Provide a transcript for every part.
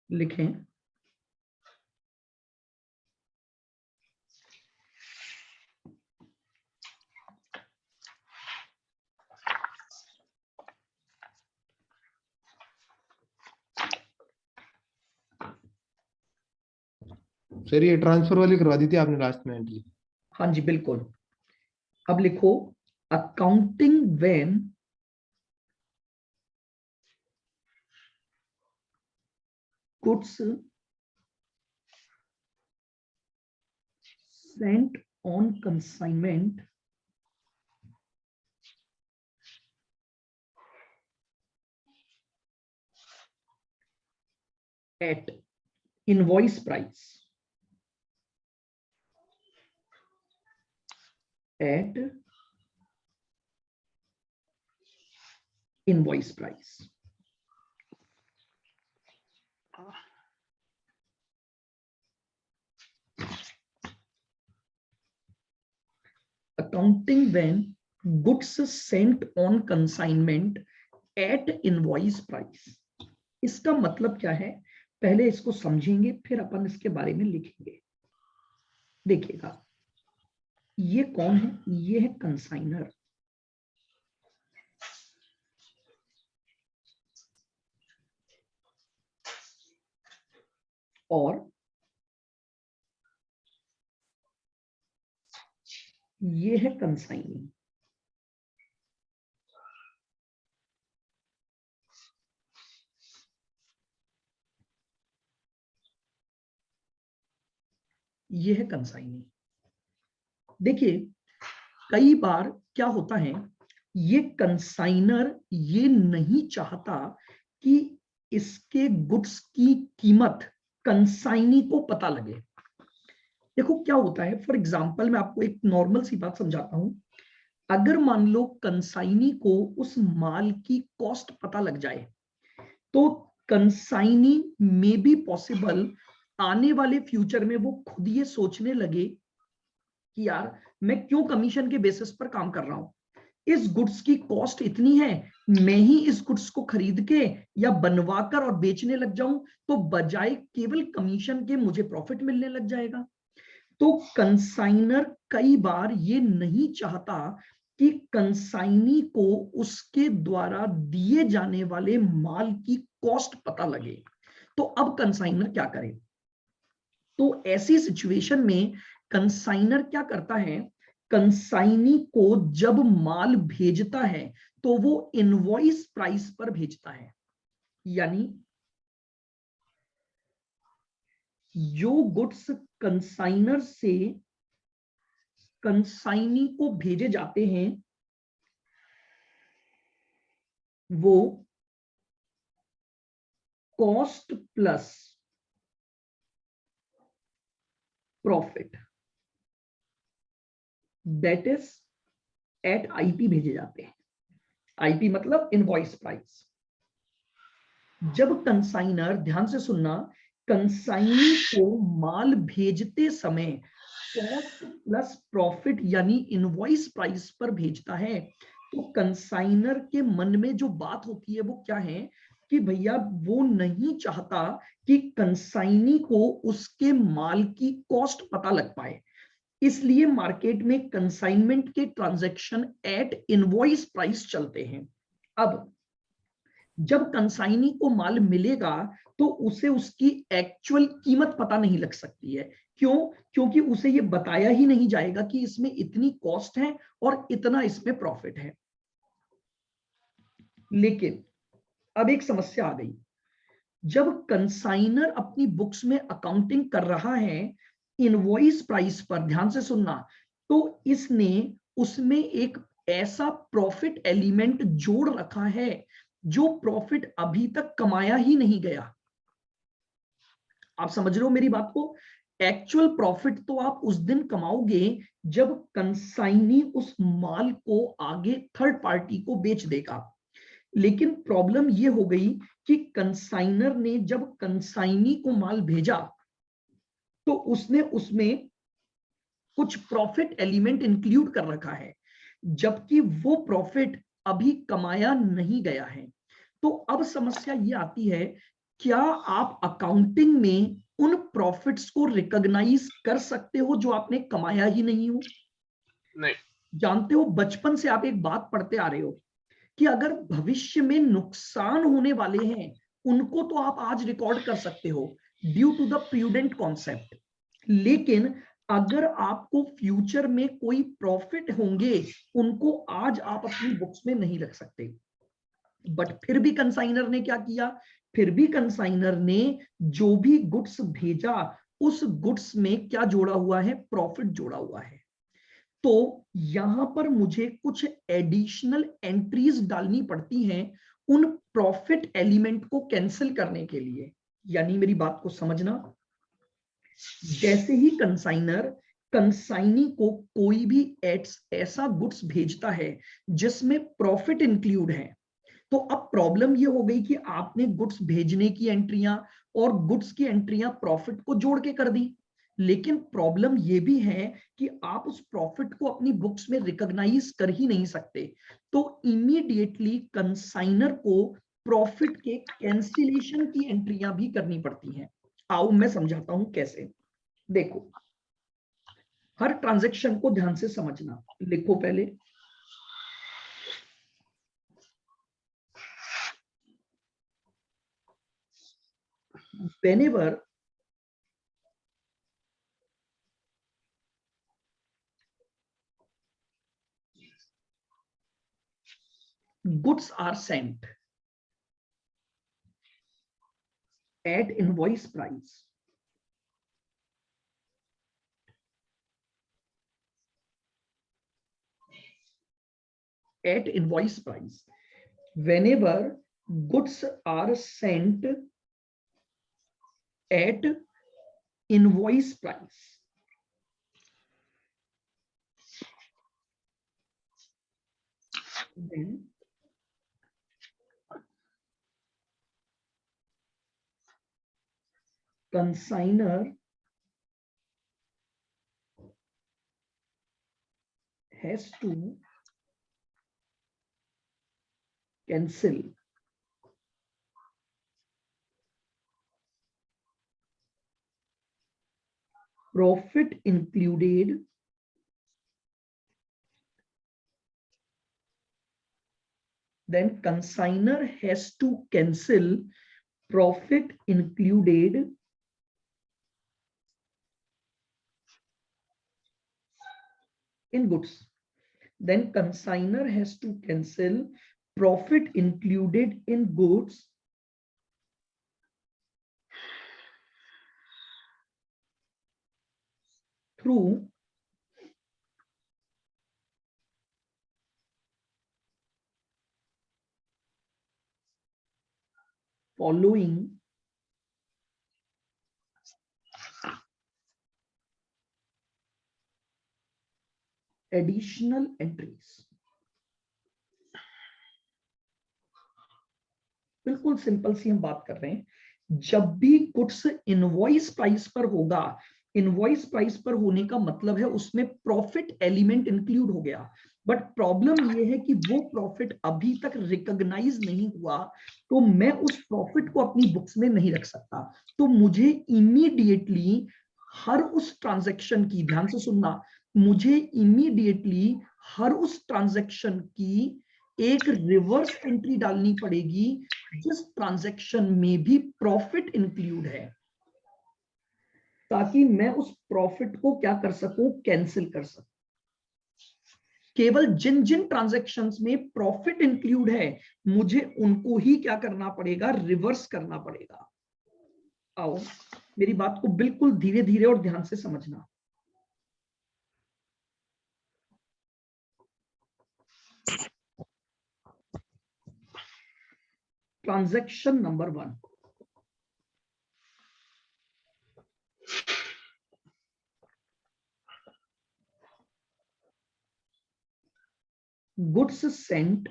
लिखें। सर ये ट्रांसफर वाली करवा दी थी आपने लास्ट में एंट्री। हाँ जी बिल्कुल। अब लिखो accounting when goods sent on consignment at invoice price at invoice price. Accounting when goods sent on consignment at invoice price. इसका मतलब क्या है, पहले इसको समझेंगे फिर अपन इसके बारे में लिखेंगे। देखिएगा ये कौन है, ये है कंसाइनर। और ये है कंसाइनी। ये है कंसाइनी। देखिए कई बार क्या होता है, ये कंसाइनर ये नहीं चाहता कि इसके गुड्स की कीमत कंसाइनी को पता लगे। देखो क्या होता है, फॉर एग्जांपल मैं आपको एक नॉर्मल सी बात समझाता हूं। अगर मान लो कंसाइनी को उस माल की कॉस्ट पता लग जाए तो कंसाइनी में बी पॉसिबल आने वाले फ्यूचर में वो खुद ये सोचने लगे कि यार मैं क्यों कमीशन के बेसिस पर काम कर रहा हूं, इस गुड्स की कॉस्ट इतनी है, मैं ही इस गुड्स को खरीद के या बनवाकर और बेचने लग जाऊं तो बजाय केवल कमीशन के मुझे प्रॉफिट मिलने लग जाएगा। तो कंसाइनर कई बार ये नहीं चाहता कि कंसाइनी को उसके द्वारा दिए जाने वाले माल की कॉस्ट पता लगे। तो अब कंसाइनर क्या करे, तो ऐसी सिचुएशन में कंसाइनर क्या करता है, कंसाइनी को जब माल भेजता है तो वो इनवॉइस प्राइस पर भेजता है। यानी जो गुड्स कंसाइनर से कंसाइनी को भेजे जाते हैं वो cost plus profit that is at IP भेजे जाते हैं। आईपी मतलब इनवॉइस प्राइस। जब कंसाइनर, ध्यान से सुनना, कंसाइनी को माल भेजते समय कॉस्ट प्लस प्रॉफिट यानी इनवॉइस प्राइस पर भेजता है तो कंसाइनर के मन में जो बात होती है वो क्या है कि भैया वो नहीं चाहता कि कंसाइनी को उसके माल की कॉस्ट पता लग पाए, इसलिए मार्केट में कंसाइनमेंट के ट्रांजैक्शन एट इनवॉइस प्राइस चलते हैं। अब जब कंसाइनी को माल मिलेगा तो उसे उसकी एक्चुअल कीमत पता नहीं लग सकती है। क्यों? क्योंकि उसे ये बताया ही नहीं जाएगा कि इसमें इतनी कॉस्ट है और इतना इसमें प्रॉफिट है। लेकिन अब एक समस्या आ गई, जब कंसाइनर अपनी बुक्स में अकाउंटिंग कर रहा है इनवॉइस प्राइस पर, ध्यान से सुनना, तो इसने उसमें एक ऐसा प्रॉफिट एलिमेंट जोड़ रखा है जो प्रॉफिट अभी तक कमाया ही नहीं गया। आप समझ रहे हो मेरी बात को? एक्चुअल प्रॉफिट तो आप उस दिन कमाओगे जब कंसाइनी उस माल को आगे थर्ड पार्टी को बेच देगा। लेकिन प्रॉब्लम यह हो गई कि कंसाइनर ने जब कंसाइनी को माल भेजा तो उसने उसमें कुछ प्रॉफिट एलिमेंट इंक्लूड कर रखा है जबकि वो प्रॉफिट अभी कमाया नहीं गया है। तो अब समस्या ये आती है क्या आप अकाउंटिंग में उन प्रॉफिट्स को रिकॉग्नाइज कर सकते हो जो आपने कमाया ही नहीं हो? नहीं। जानते हो, बचपन से आप एक बात पढ़ते आ रहे हो कि अगर भविष्य में नुकसान होने वाले हैं उनको तो आप आज रिकॉर्ड कर सकते हो due to the prudent concept, लेकिन अगर आपको फ्यूचर में कोई प्रॉफिट होंगे उनको आज आप अपनी बुक्स में नहीं रख सकते। बट फिर भी कंसाइनर ने क्या किया? फिर भी कंसाइनर ने जो भी गुड्स भेजा उस गुड्स में क्या जोड़ा हुआ है? प्रॉफिट जोड़ा हुआ है। तो यहां पर मुझे कुछ एडिशनल एंट्रीज डालनी पड़ती हैं उन प्रॉफिट एलिमेंट को कैंसिल करने के लिए। यानी मेरी बात को समझना, जैसे ही कंसाइनर कंसाइनी को कोई भी ऐसा गुड्स भेजता है जिसमें प्रॉफिट इंक्लूड है, तो अब प्रॉब्लम ये हो गई कि आपने गुड्स भेजने की एंट्रियां और गुड्स की एंट्रियां प्रॉफिट को जोड़ के कर दी, लेकिन प्रॉब्लम ये भी है कि आप उस प्रॉफिट को अपनी बुक्स में रिकॉग्नाइज कर ही नहीं सकते। तो इमीडिएटली कंसाइनर को प्रॉफिट के कैंसिलेशन की एंट्रियां भी करनी पड़ती हैं। आओ मैं समझाता हूं कैसे। देखो, हर ट्रांजैक्शन को ध्यान से समझना। लिखो पहले, whenever goods are sent at invoice price, whenever goods are sent at invoice price, then consignor has to cancel profit included then consignor has to cancel profit included in goods. Then consignor has to cancel profit included in goods through following additional entries। बिल्कुल simple सी हम बात कर रहे हैं, जब भी goods invoice price पर होगा, इनवॉइस प्राइस पर होने का मतलब है उसमें प्रॉफिट एलिमेंट इंक्लूड हो गया, बट प्रॉब्लम ये है कि वो प्रॉफिट अभी तक रिकॉग्नाइज नहीं हुआ, तो मैं उस प्रॉफिट को अपनी बुक्स में नहीं रख सकता। तो मुझे इमीडिएटली हर उस ट्रांजैक्शन की, ध्यान से सुनना, मुझे इमीडिएटली हर उस ट्रांजैक्शन की एक रिवर्स एंट्री डालनी पड़ेगी जिस ट्रांजैक्शन में भी प्रॉफिट इंक्लूड है, ताकि मैं उस प्रॉफिट को क्या कर सकूं? कैंसिल कर सकूं। केवल जिन जिन ट्रांजैक्शंस में प्रॉफिट इंक्लूड है मुझे उनको ही क्या करना पड़ेगा? रिवर्स करना पड़ेगा। आओ मेरी बात को बिल्कुल धीरे धीरे और ध्यान से समझना। Transaction number 1, goods sent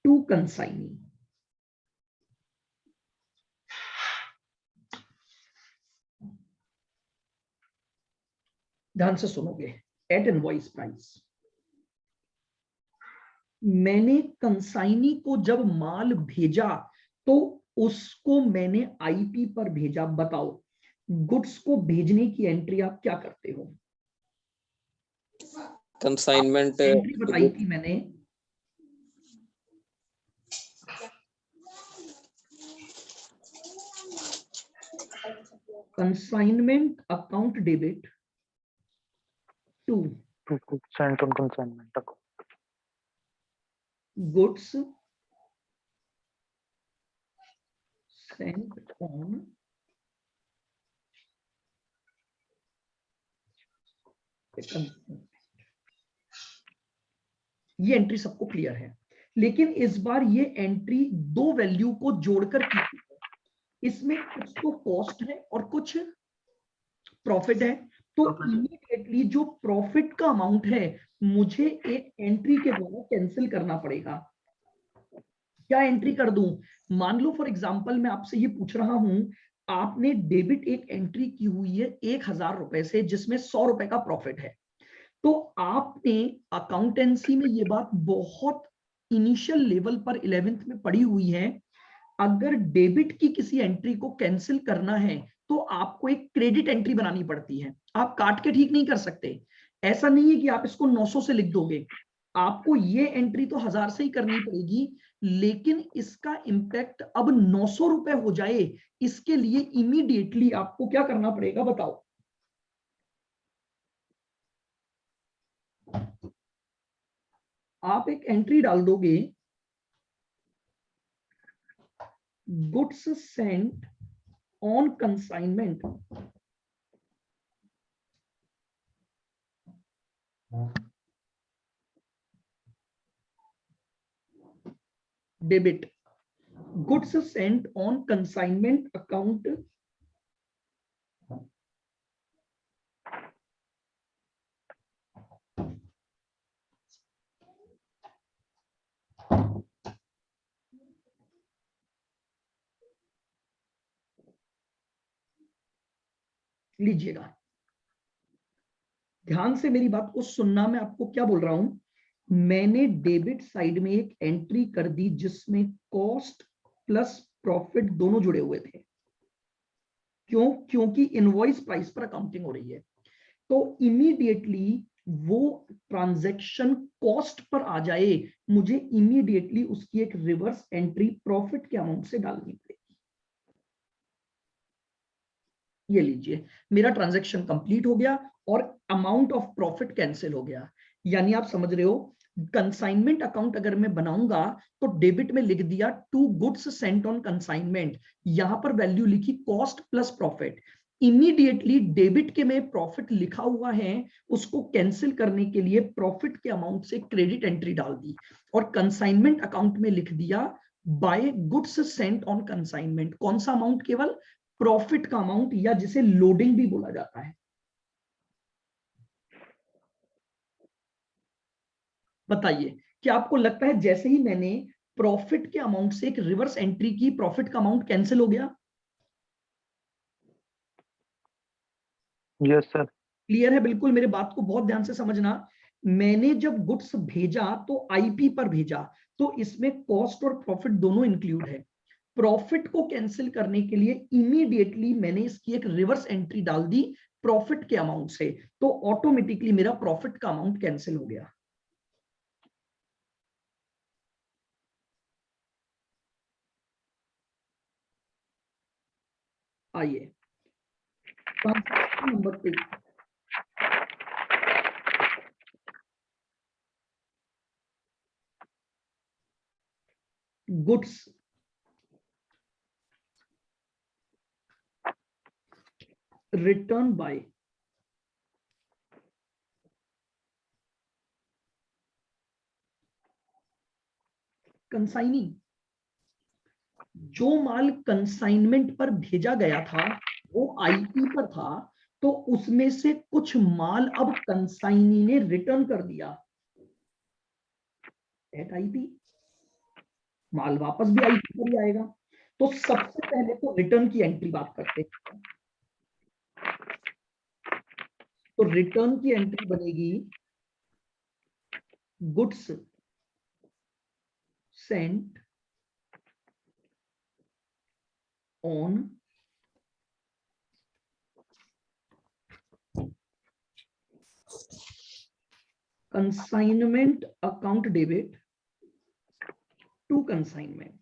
to consignee। ध्यान से सुनोगे, एट इनवॉइस प्राइस। मैंने कंसाइनी को जब माल भेजा तो उसको मैंने आईपी पर भेजा। बताओ गुड्स को भेजने की एंट्री आप क्या करते हो? कंसाइनमेंट एंट्री बताई थी मैंने, consignment account debit to sent on consignment account. goods sent on ये एंट्री सबको क्लियर है। लेकिन इस बार ये एंट्री दो वैल्यू को जोड़कर की है। इसमें कुछ तो कॉस्ट है और कुछ प्रॉफिट है। तो इमीडिएटली जो प्रॉफिट का अमाउंट है मुझे एक एंट्री के द्वारा कैंसिल करना पड़ेगा। क्या एंट्री कर दूं? मान लो फॉर एग्जांपल मैं आपसे ये पूछ रहा हूं, आपने डेबिट एक एंट्री की हुई है 1000 रुपए से, जिसमें 100 रुपए का प्रॉफिट है। तो आपने अकाउंटेंसी में ये बात बहुत इनिशियल लेवल पर 11th में पढ़ी हुई है, अगर डेबिट की किसी एंट्री को कैंसिल करना है तो आपको एक क्रेडिट एंट्री बनानी पड़ती है। आप काट के ठीक नहीं कर सकते। ऐसा नहीं है कि आप इसको 900 से लिख दोगे, आपको ये एंट्री तो 1000 से ही करनी पड़ेगी, लेकिन इसका इंपैक्ट अब 900 रुपए हो जाए, इसके लिए इमीडिएटली आपको क्या करना पड़ेगा बताओ? आप एक एंट्री डाल दोगे, goods sent on consignment debit, goods sent on consignment account लीजिएगा। ध्यान से मेरी बात को सुनना, मैं आपको क्या बोल रहा हूं। मैंने डेबिट साइड में एक एंट्री कर दी जिसमें कॉस्ट प्लस प्रॉफिट दोनों जुड़े हुए थे। क्यों? क्योंकि इनवॉइस प्राइस पर अकाउंटिंग हो रही है। तो इमीडिएटली वो ट्रांजैक्शन कॉस्ट पर आ जाए, मुझे इमीडिएटली उसकी एक रिवर्स एंट्री प्रॉफिट के अमाउंट से डालनी पड़ेगी। ये लीजिए, मेरा ट्रांजैक्शन कंप्लीट हो गया और अमाउंट ऑफ प्रॉफिट कैंसिल हो गया। यानी आप समझ रहे हो, कंसाइनमेंट अकाउंट अगर मैं बनाऊंगा तो डेबिट में लिख दिया to goods sent on consignment, यहां पर वैल्यू लिखी cost plus profit. Immediately debit के में प्रॉफिट लिखा हुआ है, उसको कैंसिल करने के लिए प्रॉफिट के अमाउंट से क्रेडिट एंट्री डाल दी और कंसाइनमेंट अकाउंट में लिख दिया by goods sent on consignment. कौन सा अमाउंट? केवल प्रॉफिट का अमाउंट, या जिसे लोडिंग भी बोला जाता है। बताइए, क्या आपको लगता है जैसे ही मैंने प्रॉफिट के अमाउंट से एक रिवर्स एंट्री की, प्रॉफिट का अमाउंट कैंसिल हो गया? Yes sir. क्लियर है? बिल्कुल मेरे बात को बहुत ध्यान से समझना। मैंने जब गुड्स भेजा तो आईपी पर भेजा, तो इसमें कॉस्ट और प्रॉफिट दोनों इंक्लूड है। प्रॉफिट को कैंसिल करने के लिए इमीडिएटली मैंने इसकी एक रिवर्स एंट्री डाल दी प्रॉफिट के अमाउंट से, तो ऑटोमेटिकली मेरा प्रॉफिट का अमाउंट कैंसिल हो गया। आइए transaction number 3, goods return by consignee. जो माल कंसाइनमेंट पर भेजा गया था वो आईपी पर था, तो उसमें से कुछ माल अब कंसाइनी ने रिटर्न कर दिया एट आईपी। माल वापस भी आईपी पर ही आएगा। तो सबसे पहले तो रिटर्न की एंट्री बात करते हैं। तो रिटर्न की एंट्री बनेगी goods sent on consignment account debit to consignment.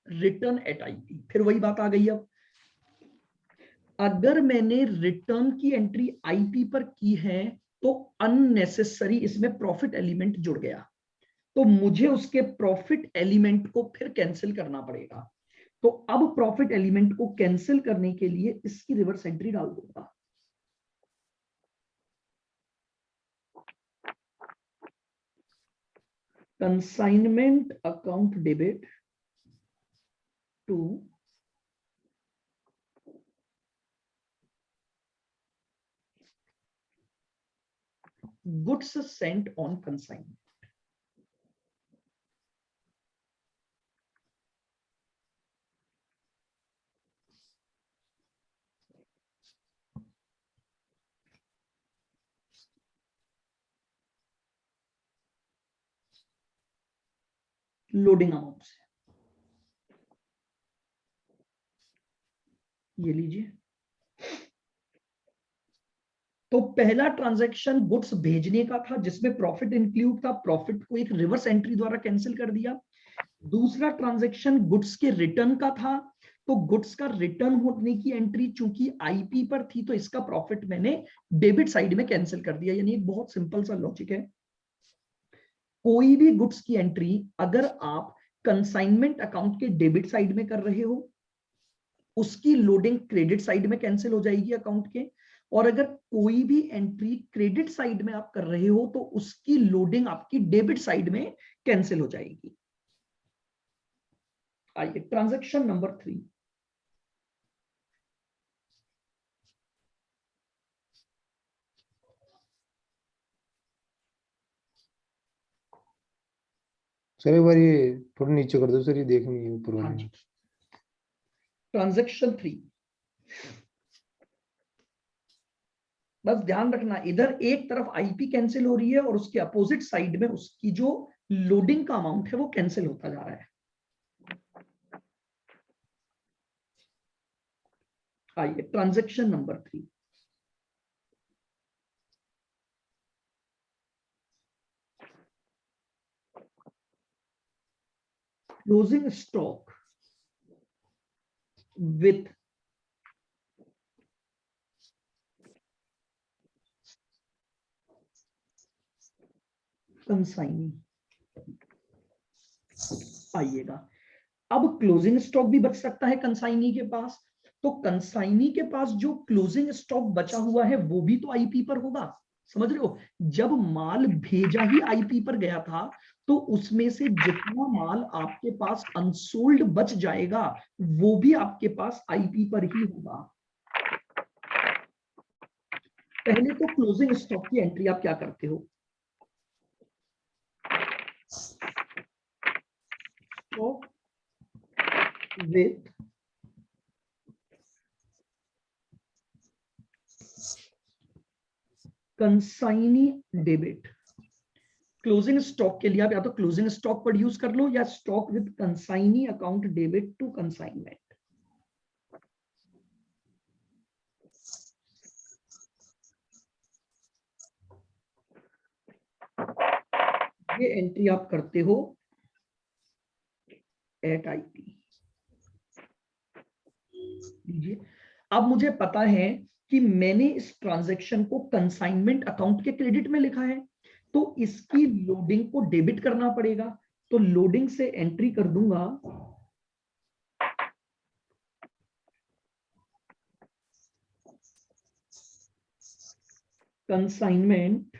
Return at IP, फिर वही बात आ गई। अब अगर मैंने रिटर्न की एंट्री आईपी पर की है तो अननेसेसरी इसमें प्रॉफिट एलिमेंट जुड़ गया, तो मुझे उसके प्रॉफिट एलिमेंट को फिर कैंसिल करना पड़ेगा। तो अब प्रॉफिट एलिमेंट को कैंसिल करने के लिए इसकी रिवर्स एंट्री डाल दूंगा। Consignment account debit to goods sent on consignment. Loading amount से ये लीजिए। तो पहला ट्रांजैक्शन गुड्स भेजने का था जिसमें प्रॉफिट इंक्लूड था, प्रॉफिट को एक रिवर्स एंट्री द्वारा कैंसिल कर दिया। दूसरा ट्रांजैक्शन गुड्स के रिटर्न का था, तो गुड्स का रिटर्न होने की एंट्री चूंकि आईपी पर थी तो इसका प्रॉफिट मैंने डेबिट साइड में कैंसिल कर दिया। यानी एक बहुत सिंपल सा लॉजिक है। कोई भी गुड्स की एंट्री अगर आप कंसाइनमेंट अकाउंट के डेबिट साइड में कर रहे हो, उसकी लोडिंग क्रेडिट साइड में कैंसिल हो जाएगी अकाउंट के। और अगर कोई भी एंट्री क्रेडिट साइड में आप कर रहे हो तो उसकी लोडिंग आपकी डेबिट साइड में कैंसिल हो जाएगी। आइए ट्रांजैक्शन नंबर 3। सर एक बार ये थोड़ा नीचे कर दो सर, ये देखनी है ऊपर हाँ वाली। जी, ट्रांजैक्शन 3। बस ध्यान रखना इधर एक तरफ आईपी कैंसिल हो रही है और उसके अपोजिट साइड में उसकी जो लोडिंग का अमाउंट है वो कैंसिल होता जा रहा है। आइए transaction number 3। Closing stock with consignee. आइएगा, अब क्लोजिंग स्टॉक भी बच सकता है कंसाइनी के पास, तो कंसाइनी के पास जो क्लोजिंग स्टॉक बचा हुआ है वो भी तो आईपी पर होगा। समझ रहे हो, जब माल भेजा ही आईपी पर गया था तो उसमें से जितना माल आपके पास अनसोल्ड बच जाएगा वो भी आपके पास आईपी पर ही होगा। पहले तो क्लोजिंग स्टॉक की एंट्री आप क्या करते हो, stock with consignee debit. Closing stock के लिए आप या तो क्लोजिंग स्टॉक प्रोड्यूस कर लो या stock with consignee account debit to consignment. ये एंट्री आप करते हो एट आईपी। लीजिए, अब मुझे पता है कि मैंने इस ट्रांजैक्शन को कंसाइनमेंट अकाउंट के क्रेडिट में लिखा है तो इसकी लोडिंग को डेबिट करना पड़ेगा। तो लोडिंग से एंट्री कर दूंगा consignment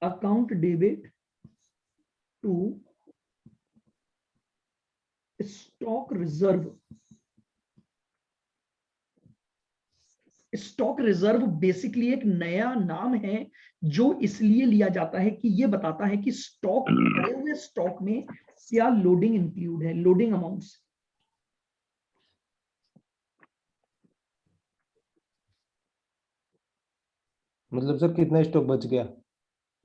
account debit to stock reserve stock reserve basically एक नया नाम है जो इसलिए लिया जाता है कि ये बताता है कि स्टॉक, पड़े हुए स्टॉक में क्या लोडिंग इंक्लूड है, लोडिंग अमाउंट्स। मतलब सर कितना स्टॉक बच गया?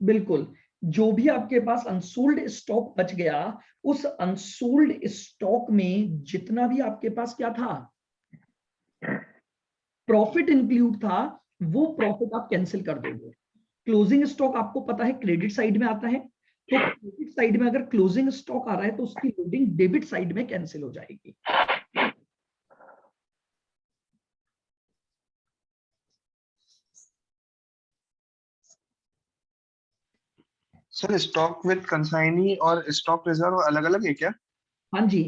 बिल्कुल, जो भी आपके पास अनसोल्ड स्टॉक बच गया, उस अनसोल्ड स्टॉक में जितना भी आपके पास क्या था, प्रॉफिट इंक्लूड था, वो प्रॉफिट आप कैंसिल कर दोगे। क्लोजिंग स्टॉक आपको पता है क्रेडिट साइड में आता है, तो क्रेडिट साइड में अगर क्लोजिंग स्टॉक आ रहा है तो उसकी लोडिंग डेबिट साइड में कैंसिल हो जाएगी। सर स्टॉक विद कंसाइनी और स्टॉक रिजर्व अलग अलग है क्या? हाँ जी,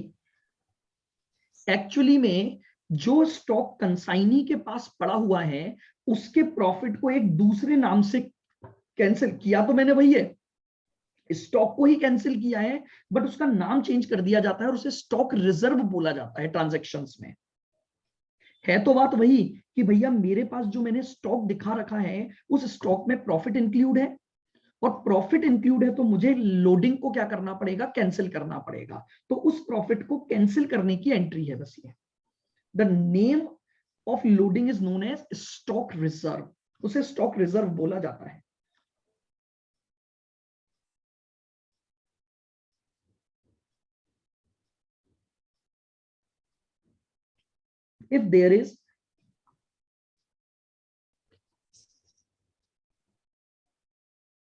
एक्चुअली में जो स्टॉक कंसाइनी के पास पड़ा हुआ है उसके प्रॉफिट को एक दूसरे नाम से कैंसिल किया, तो मैंने वही है, स्टॉक को ही कैंसिल किया है, बट उसका नाम चेंज कर दिया जाता है और उसे स्टॉक रिजर्व बोला जाता है ट्रांजैक्शंस में। है तो बात वही कि भैया मेरे पास जो मैंने स्टॉक दिखा रखा है उस स्टॉक में प्रॉफिट इंक्लूड है, और प्रॉफिट इंक्लूड है तो मुझे लोडिंग को क्या करना पड़ेगा, कैंसिल करना पड़ेगा। तो उस प्रॉफिट को कैंसिल करने की एंट्री है बस ये। The name of loading is known as stock reserve, उसे स्टॉक रिजर्व बोला जाता है। if there is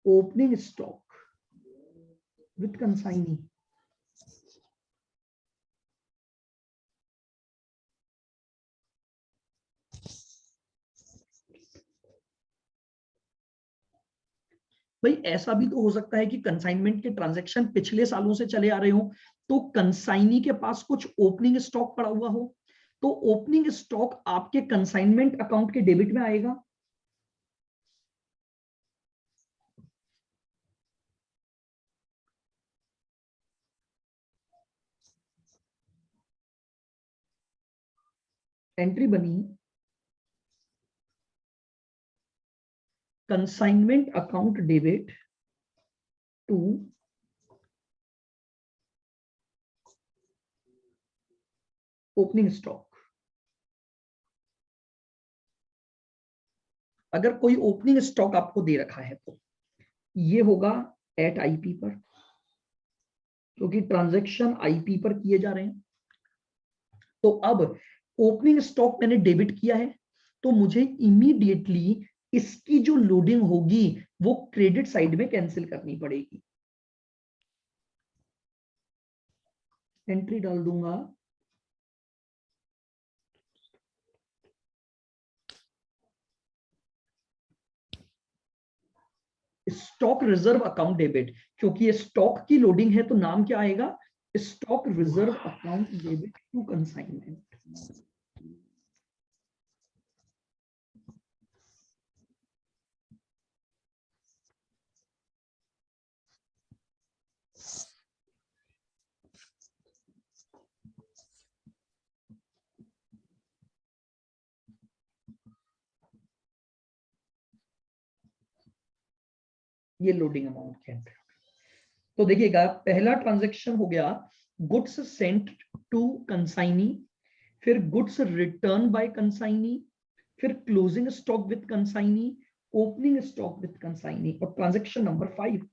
opening stock with consignee, भाई ऐसा भी तो हो सकता है कि कंसाइनमेंट के ट्रांजैक्शन पिछले सालों से चले आ रहे हो, तो कंसाइनी के पास कुछ ओपनिंग स्टॉक पड़ा हुआ हो, तो ओपनिंग स्टॉक आपके कंसाइनमेंट अकाउंट के डेबिट में आएगा। एंट्री बनी consignment account debit to opening stock. अगर कोई ओपनिंग स्टॉक आपको दे रखा है तो ये होगा एट आईपी पर, क्योंकि ट्रांजैक्शन आईपी पर किए जा रहे हैं। तो अब ओपनिंग स्टॉक मैंने डेबिट किया है, तो मुझे इमीडिएटली इसकी जो लोडिंग होगी वो क्रेडिट साइड में कैंसिल करनी पड़ेगी। एंट्री डाल दूंगा स्टॉक रिजर्व अकाउंट डेबिट, क्योंकि ये स्टॉक की लोडिंग है तो नाम क्या आएगा, stock reserve account debit to consignment. ये लोडिंग अमाउंट की एंट्री। तो देखिएगा पहला ट्रांजैक्शन हो गया गुड्स सेंट टू कंसाइनी, फिर गुड्स रिटर्न बाय कंसाइनी, फिर closing stock with consignee, opening stock with consignee, और transaction number 5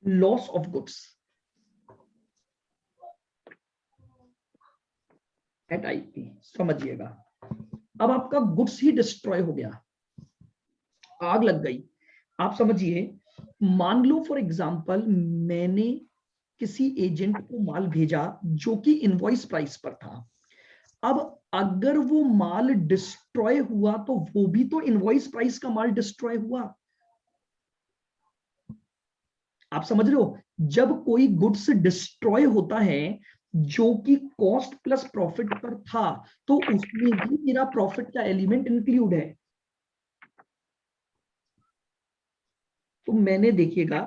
loss of goods at IP. समझिएगा, अब आपका गुड्स ही डिस्ट्रॉय हो गया, आग लग गई। आप समझिए, मान लो फॉर एग्जांपल मैंने किसी एजेंट को माल भेजा जो कि इनवॉइस प्राइस पर था। अब अगर वो माल डिस्ट्रॉय हुआ तो वो भी तो इनवॉइस प्राइस का माल डिस्ट्रॉय हुआ। आप समझ रहे हो, जब कोई गुड्स डिस्ट्रॉय होता है जो कि कॉस्ट प्लस प्रॉफिट पर था, तो उसमें भी मेरा प्रॉफिट का एलिमेंट इंक्लूड है। तो मैंने देखिएगा,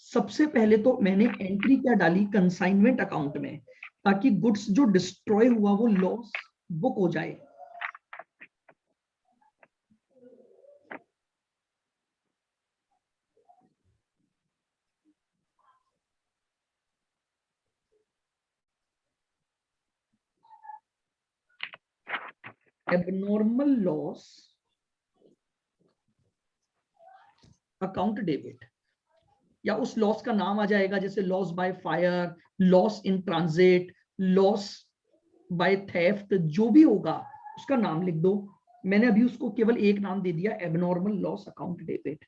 सबसे पहले तो मैंने एंट्री क्या डाली कंसाइनमेंट अकाउंट में, ताकि गुड्स जो डिस्ट्रॉय हुआ वो लॉस बुक हो जाए। एबनॉर्मल लॉस अकाउंट डेबिट, या उस लॉस का नाम आ जाएगा जैसे loss by fire, loss in transit, loss by theft, जो भी होगा उसका नाम लिख दो। मैंने अभी उसको केवल एक नाम दे दिया, abnormal loss account debit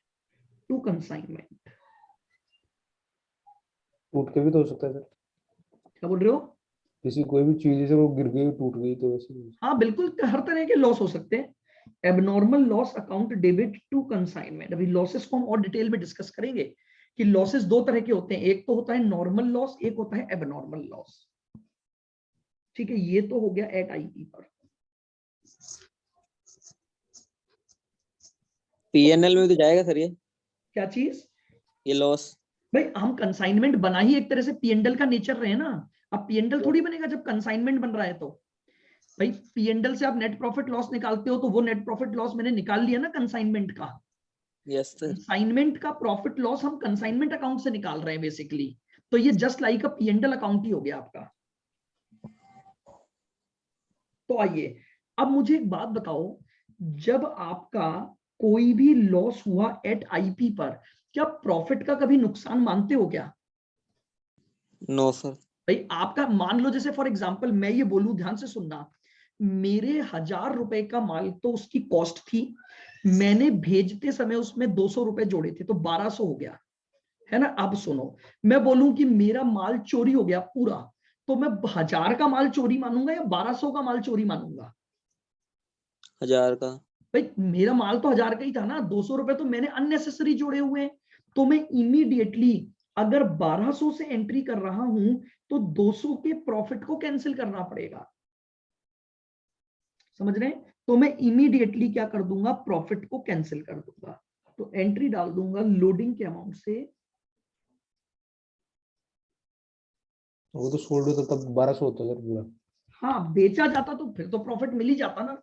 to consignment. टूट के भी तो हो सकता है सर, क्या बोल रहे हो? किसी कोई भी चीज से वो गिर गई टूट गई तो वैसे ही। हाँ बिल्कुल, हर तरह के लॉस हो सकते हैं। Abnormal loss account debit to consignment. अभी लॉसेस को हम और डिटेल में डिस्कस करेंगे कि लॉसेस दो तरह के होते हैं, एक तो होता है नॉर्मल लॉस, एक होता है एबनॉर्मल लॉस। ठीक है, ये तो हो गया एट आईपी पर। पीएनएल में भी तो जाएगा सर ये क्या चीज? लॉस। भाई हम कंसाइनमेंट बना ही एक तरह से पीएनडल का नेचर रहे ना, अब पीएनडल थोड़ी बनेगा जब कंसाइनमेंट बन रहा है। तो भाई पीएनडल से आप नेट प्रॉफिट लॉस निकालते हो, तो वो नेट प्रॉफिट लॉस मैंने निकाल लिया ना कंसाइनमेंट का। Yes sir. कंसाइनमेंट का प्रॉफिट लॉस हम कंसाइनमेंट अकाउंट से निकाल रहे हैं बेसिकली, तो ये just like a P and L account ही हो गया आपका। तो आइए अब मुझे एक बात बताओ, जब आपका कोई भी लॉस हुआ एट आईपी पर, क्या प्रॉफिट का कभी नुकसान मानते हो क्या? No sir. भाई आपका मान लो, जैसे फॉर एग्जांपल मैं ये बोलूं, ध्यान से सुनना, मेरे 1000 रुपए का माल तो उसकी कॉस्ट थी, मैंने भेजते समय उसमें 200 रुपए जोड़े थे, तो 1200 हो गया है ना। अब सुनो, मैं बोलूं कि मेरा माल चोरी हो गया पूरा, तो मैं 1000 का माल चोरी मानूंगा या 1200 का माल चोरी मानूंगा? 1000 का। भाई मेरा माल तो 1000 का ही था ना, 200 रुपए तो मैंने अननेसेसरी जोड़े हुए हैं, तो मैं इमीडिएटली अगर 1200 से एंट्री कर रहा हूं तो 200 के प्रॉफिट को कैंसिल करना पड़ेगा। समझ रहे हैं? तो मैं इमीडिएटली क्या कर दूंगा, प्रॉफिट को कैंसिल कर दूंगा। तो एंट्री डाल दूंगा लोडिंग के अमाउंट से। वो तो सोल्ड होता तब 1200 होता सर पूरा। हाँ बेचा जाता तो फिर तो प्रॉफिट मिल ही जाता ना,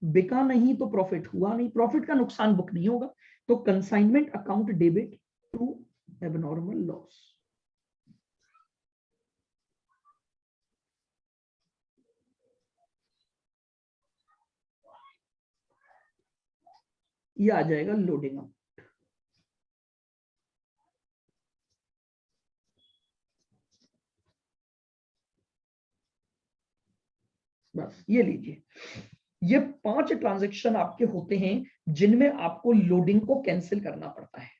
बिका नहीं तो प्रॉफिट हुआ नहीं, प्रॉफिट का नुकसान बुक नहीं होगा। तो consignment account debit to abnormal loss. ये आ जाएगा लोडिंग अमाउंट। बस ये लीजिए, ये 5 ट्रांजैक्शन आपके होते हैं जिनमें आपको लोडिंग को कैंसिल करना पड़ता है।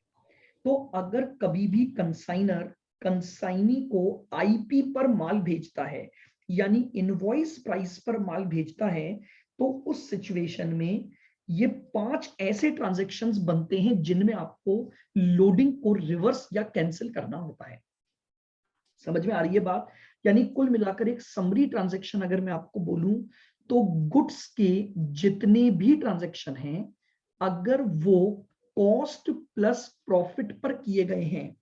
तो अगर कभी भी कंसाइनर कंसाइनी को आईपी पर माल भेजता है, यानी इनवॉइस प्राइस पर माल भेजता है, तो उस सिचुएशन में ये 5 ऐसे ट्रांजैक्शंस बनते हैं जिनमें आपको लोडिंग को रिवर्स या कैंसिल करना होता है। समझ में आ रही है बात? यानी कुल मिलाकर एक समरी ट्रांजैक्शन अगर मैं आपको बोलूं, तो गुड्स के जितने भी ट्रांजैक्शन हैं, अगर वो कॉस्ट प्लस प्रॉफिट पर किए गए हैं,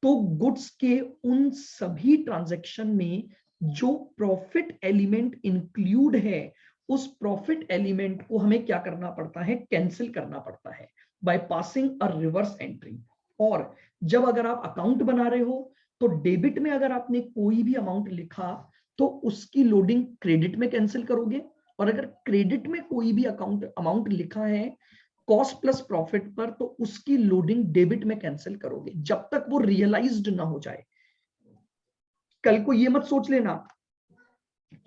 तो गुड्स के उन सभी ट्रांजैक्शन में जो प्रॉफिट एलिमेंट इंक्लूड है, उस प्रॉफिट एलिमेंट को हमें क्या करना पड़ता है, कैंसिल करना पड़ता है by passing a reverse entry. और जब अगर आप अकाउंट बना रहे हो, तो डेबिट में अगर आपने कोई भी अमाउंट लिखा, तो उसकी लोडिंग क्रेडिट में कैंसिल करोगे, और अगर क्रेडिट में कोई भी अमाउंट लिखा है कॉस्ट प्लस प्रॉफिट पर, तो उसकी लोडिंग डेबिट में कैंसिल करोगे जब तक वो रियलाइज्ड ना हो जाए। कल को ये मत सोच लेना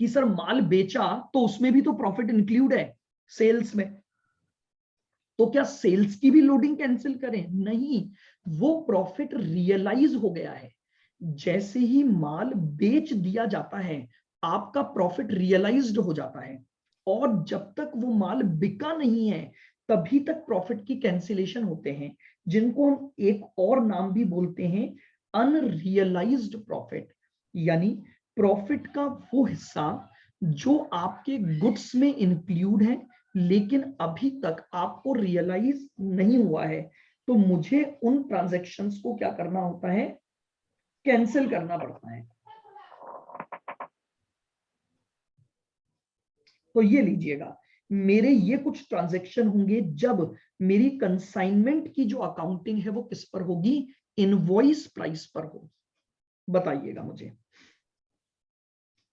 कि सर माल बेचा तो उसमें भी तो प्रॉफिट इंक्लूड है सेल्स में, तो क्या सेल्स की भी लोडिंग कैंसिल करें? नहीं, वो प्रॉफिट रियलाइज हो गया है। जैसे ही माल बेच दिया जाता है, आपका प्रॉफिट रियलाइज्ड हो जाता है, और जब तक वो माल बिका नहीं है तभी तक प्रॉफिट की कैंसिलेशन होते हैं। जिनको हम एक और नाम भी बोलते हैं अनरियलाइज्ड प्रॉफिट, यानी प्रॉफिट का वो हिस्सा जो आपके गुड्स में इंक्लूड है लेकिन अभी तक आपको रियलाइज नहीं हुआ है, तो मुझे उन ट्रांजैक्शंस को क्या करना होता है, कैंसिल करना पड़ता है। तो ये लीजिएगा, मेरे ये कुछ ट्रांजैक्शन होंगे जब मेरी कंसाइनमेंट की जो अकाउंटिंग है वो किस पर होगी, इनवॉइस प्राइस पर हो। बताइएगा मुझे,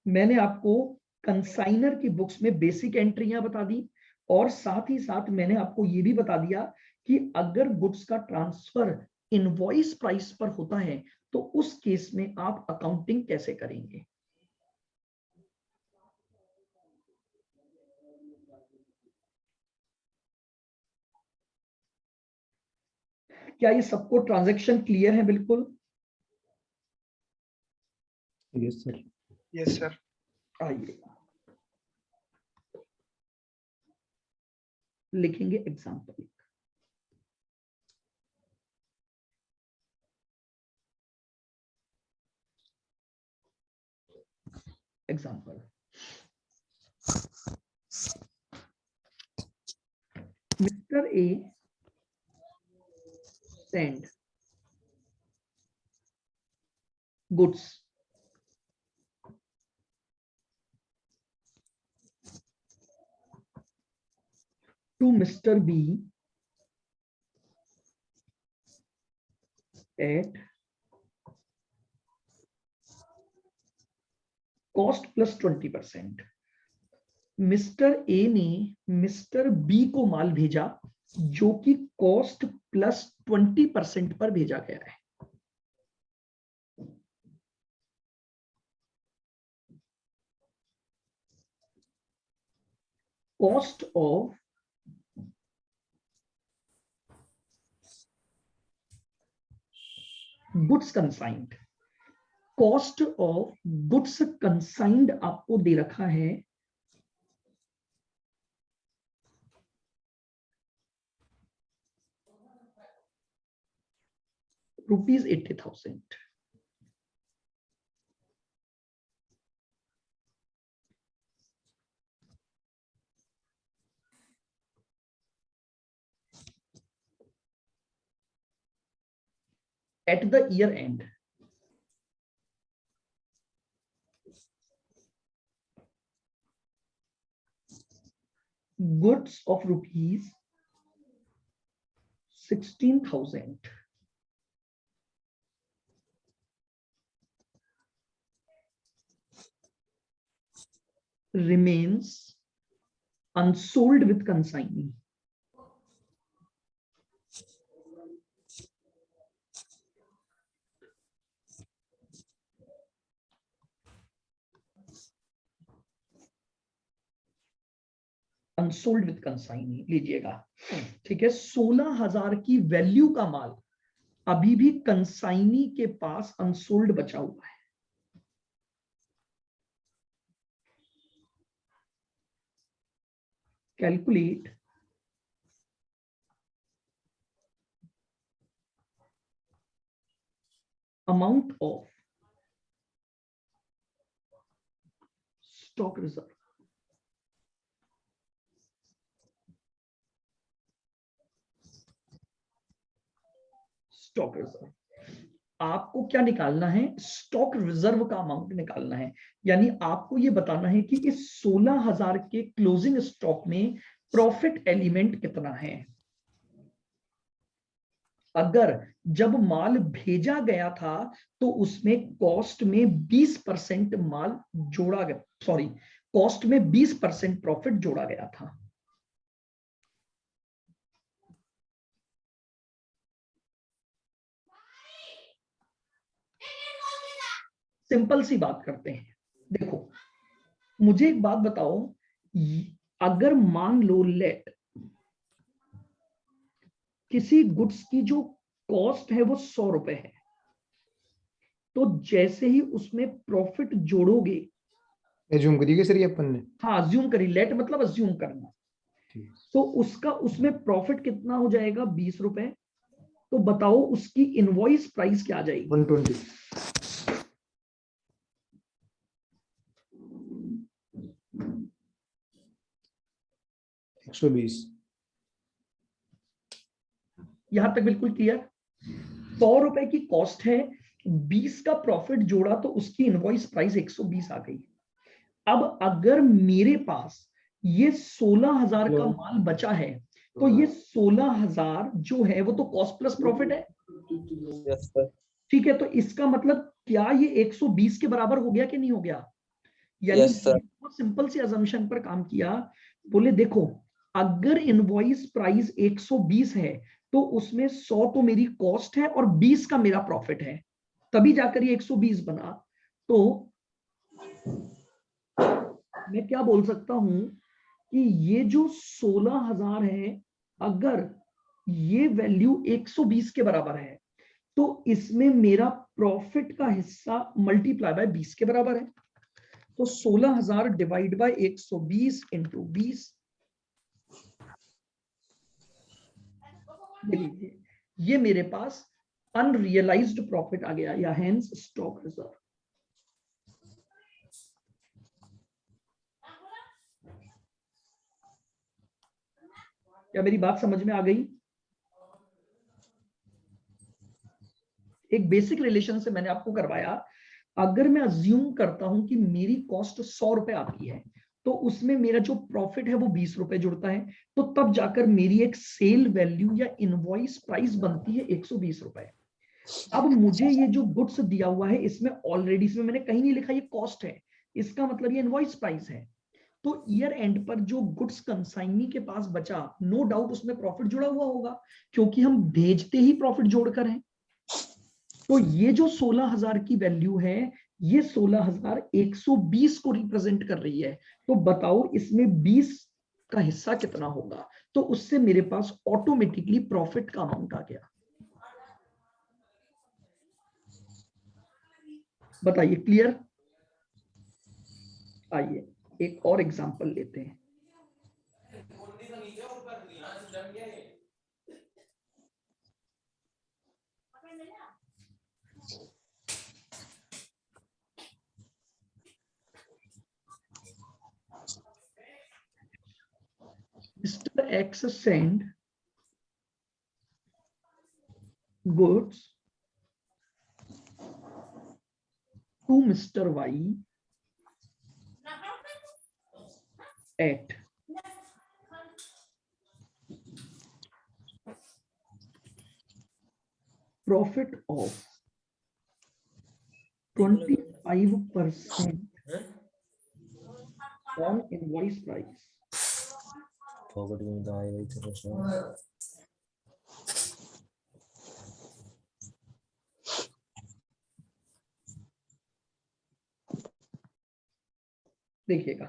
मैंने आपको कंसाइनर की बुक्स में बेसिक एंट्रियां बता दी और साथ ही साथ मैंने आपको ये भी बता दिया कि अगर गुड्स का ट्रांसफर इनवॉइस प्राइस पर होता है तो उस केस में आप अकाउंटिंग कैसे करेंगे। क्या ये सबको ट्रांजैक्शन क्लियर है बिल्कुल? Yes sir. Yes sir. आइए लिखेंगे example. Example, mister A send goods to Mr. B at cost plus 20%। Mister A ने मिस्टर बी को माल भेजा जो कि कॉस्ट प्लस 20% पर भेजा गया है। Cost of goods consigned, cost of goods consigned आपको दे रखा है ₹80,000। at the year end, goods of ₹16,000 remains unsold with consignee। Unsold with consignee लीजिएगा, ठीक है। 16,000 की वैल्यू का माल अभी भी कंसाइनी के पास अनसोल्ड बचा हुआ है। Calculate amount of stock reserve. Stock reserve आपको क्या निकालना है, स्टॉक रिजर्व का अमाउंट निकालना है। यानी आपको यह बताना है कि इस 16,000 के क्लोजिंग स्टॉक में प्रॉफिट एलिमेंट कितना है। अगर जब माल भेजा गया था तो उसमें कॉस्ट में 20% माल जोड़ा गया, सॉरी कॉस्ट में 20% प्रॉफिट जोड़ा गया था। सिंपल सी बात करते हैं। देखो मुझे एक बात बताओ, अगर मान लो लेट किसी गुड्स की जो कॉस्ट है वो 100 रुपए है, तो जैसे ही उसमें प्रॉफिट जोड़ोगे, एज्यूम करिए सर ये अपन ने, हाँ अज्यूम करिए, लेट मतलब अज्यूम करना, तो उसका उसमें प्रॉफिट कितना हो जाएगा, 20 रुपए। तो बताओ उसकी इनवॉइस प्राइस क्या आ जाएगी? 120। 120। यहां तक बिल्कुल क्लियर? 100 रुपए की कॉस्ट है, 20 का प्रॉफिट जोड़ा तो उसकी इनवॉइस प्राइस 120 आ गई। अब अगर मेरे पास ये 16,000 का माल बचा है, तो ये 16,000 जो है वो तो कॉस्ट प्लस प्रॉफिट है। Yes sir. ठीक है, तो इसका मतलब क्या ये 120 के बराबर हो गया कि नहीं हो गया? यानी यस सर। बहुत सिंपल सी अजम्पशन पर काम किया। बोले देखो, अगर इनवॉइस प्राइस 120 है तो उसमें 100 तो मेरी कॉस्ट है और 20 का मेरा प्रॉफिट है, तभी जाकर ये 120 बना। तो मैं क्या बोल सकता हूं कि ये जो 16,000 है, अगर ये वैल्यू 120 के बराबर है तो इसमें मेरा प्रॉफिट का हिस्सा मल्टीप्लाई बाय 20 के बराबर है। तो 16,000 डिवाइड बाय 120 इंटू 20। लीजिए, ये मेरे पास अनरियलाइज्ड प्रॉफिट आ गया, या हेंस स्टॉक रिजर्व। क्या मेरी बात समझ में आ गई? एक बेसिक रिलेशन से मैंने आपको करवाया। अगर मैं अज्यूम करता हूं कि मेरी कॉस्ट 100 रुपए आती है, तो उसमें मेरा जो प्रॉफिट है वो 20 रुपए जुड़ता है, तो तब जाकर मेरी एक सेल वैल्यू या इनवॉइस प्राइस बनती है 120 रुपए। अब मुझे ये जो गुड्स दिया हुआ है, इसमें ऑलरेडी, इसमें मैंने कहीं नहीं लिखा ये कॉस्ट है, इसका मतलब ये इनवॉइस प्राइस है। तो ईयर एंड पर जो गुड्स कंसाइनी के पास बचा, नो डाउट उसमें प्रॉफिट जुड़ा हुआ होगा, क्योंकि हम भेजते ही प्रॉफिट जोड़कर हैं। तो ये जो 16,000 की वैल्यू है, ये 16,120 को रिप्रेजेंट कर रही है। तो बताओ इसमें 20 का हिस्सा कितना होगा? तो उससे मेरे पास ऑटोमेटिकली प्रॉफिट का अमाउंट आ गया। बताइए, क्लियर? आइए एक और एग्जांपल लेते हैं। Mr. X send goods to Mr. Y at profit of 25% on invoice price. देखिएगा,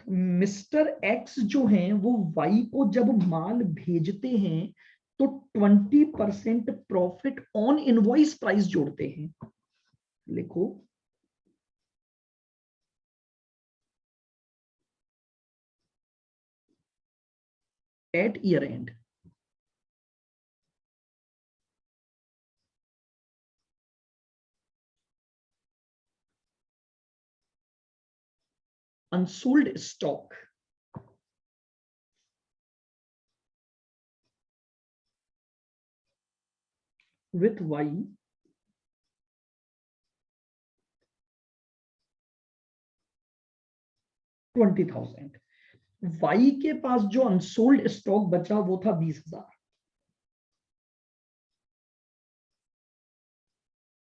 मिस्टर एक्स जो हैं वो वाई को जब माल भेजते हैं तो 20% प्रॉफिट ऑन इनवॉइस प्राइस जोड़ते हैं। लिखो, at year end. Unsold stock with Y 20,000। Y के पास जो अनसोल्ड स्टॉक बचा वो था 20,000।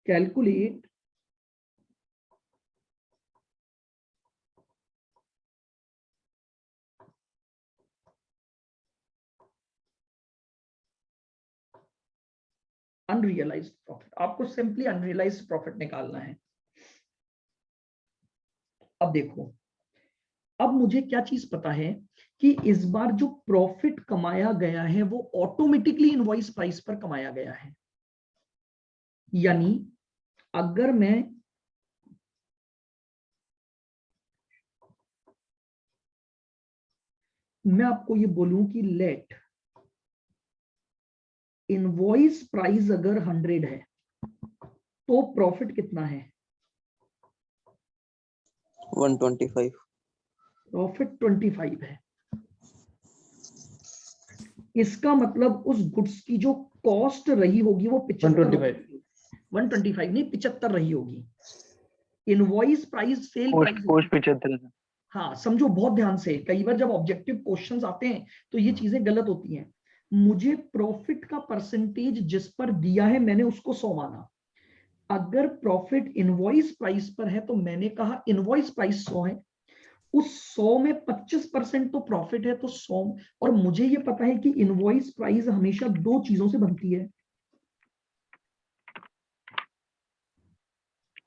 Calculate unrealised profit. आपको सिंपली अनरियलाइज्ड प्रॉफिट निकालना है। अब देखो, अब मुझे क्या चीज पता है कि इस बार जो प्रॉफिट कमाया गया है वो ऑटोमेटिकली इनवॉइस प्राइस पर कमाया गया है। यानी अगर मैं आपको ये बोलूं कि लेट इनवॉइस प्राइस अगर 100 है तो प्रॉफिट कितना है? 125। प्रॉफिट 25 है। इसका मतलब उस गुड्स की जो कॉस्ट रही होगी वो 125 125 नहीं 75 रही होगी। Invoice price sale cost price, cost 75 है। हाँ समझो बहुत ध्यान से, कई बार जब ऑब्जेक्टिव क्वेश्चंस आते हैं तो ये चीजें गलत होती हैं। मुझे प्रॉफिट का परसेंटेज जिस पर दिया है मैंने उसको 100 माना। अगर प्रॉफिट इनवॉइस प्राइस पर है तो मैंने कहा इनवॉइस प्राइस 100 है, उस 100 में 25% तो प्रॉफिट है, तो 100। और मुझे ये पता है कि इनवॉइस प्राइस हमेशा दो चीजों से बनती है,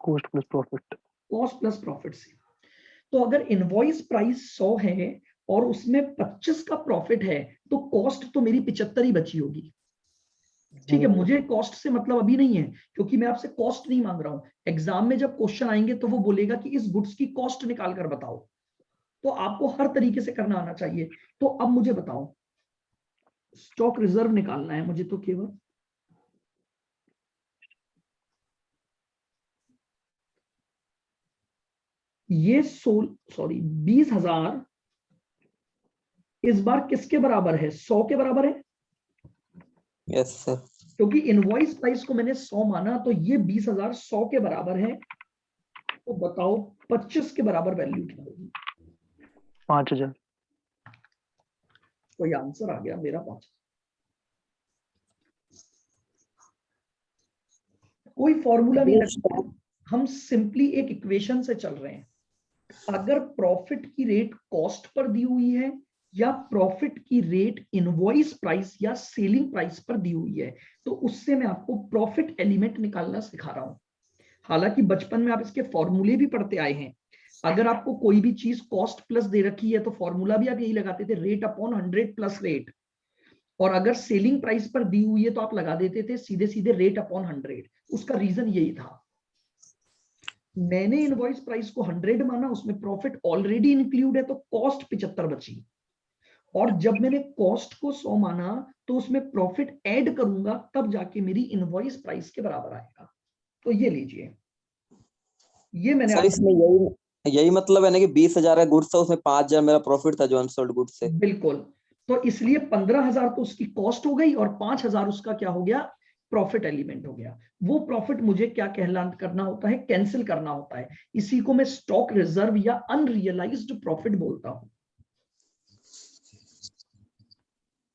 cost plus profit. Cost plus profit से। तो अगर इनवॉइस प्राइस 100 है और उसमें 25 का प्रॉफिट है तो कॉस्ट तो मेरी 75 ही बची होगी। ठीक है, मुझे कॉस्ट से मतलब अभी नहीं है क्योंकि मैं आपसे कॉस्ट नहीं मांग रहा हूं। एग्जाम में जब क्वेश्चन आएंगे तो वो बोलेगा कि इस गुड्स की कॉस्ट निकाल कर बताओ, तो आपको हर तरीके से करना आना चाहिए। तो अब मुझे बताओ, स्टॉक रिजर्व निकालना है मुझे तो केवल। ये 20,000 इस बार किसके बराबर है? 100 के बराबर है, यस सर। क्योंकि इनवॉइस प्राइस को मैंने 100 माना, तो ये 20,000 100 के बराबर है। तो बताओ 25 के बराबर वैल्यू क्या होगी? 5000। कोई आंसर आ गया मेरा? 5। कोई फॉर्मूला नहीं लगता, हम सिंपली एक इक्वेशन से चल रहे हैं। अगर प्रॉफिट की रेट कॉस्ट पर दी हुई है या प्रॉफिट की रेट इनवॉइस प्राइस या सेलिंग प्राइस पर दी हुई है, तो उससे मैं आपको प्रॉफिट एलिमेंट निकालना सिखा रहा हूं। हालांकि बचपन में आप इसके फॉर्मूले भी पढ़ते आए हैं। अगर आपको कोई भी चीज कॉस्ट प्लस दे रखी है तो फॉर्मूला भी आप यही लगाते थे, रेट अपॉन 100 प्लस रेट। और अगर सेलिंग प्राइस पर दी हुई है तो आप लगा देते थे सीधे सीधे रेट अपॉन 100। उसका रीजन यही था, मैंने इनवॉइस प्राइस को 100 माना, उसमें प्रॉफिट ऑलरेडी इंक्लूड है तो कॉस्ट 75 बची। और जब मैंने कॉस्ट को 100 माना तो उसमें प्रॉफिट ऐड करूंगा, तब जाके मेरी इनवॉइस प्राइस के बराबर आएगा। तो ये लीजिए, ये मैंने सर इसमें यही मतलब है ना कि 20,000 का गुड्स था, उसमें 5,000 मेरा प्रॉफिट था जो अनसोल्ड गुड्स से। बिल्कुल। तो इसलिए 15,000 तो उसकी कॉस्ट हो गई और 5,000 उसका क्या हो गया? प्रॉफिट एलिमेंट हो गया। वो प्रॉफिट मुझे क्या करना होता है? कैंसिल करना होता है। इसी को मैं स्टॉक रिजर्व या अनरियलाइज्ड प्रॉफिट बोलता हूं।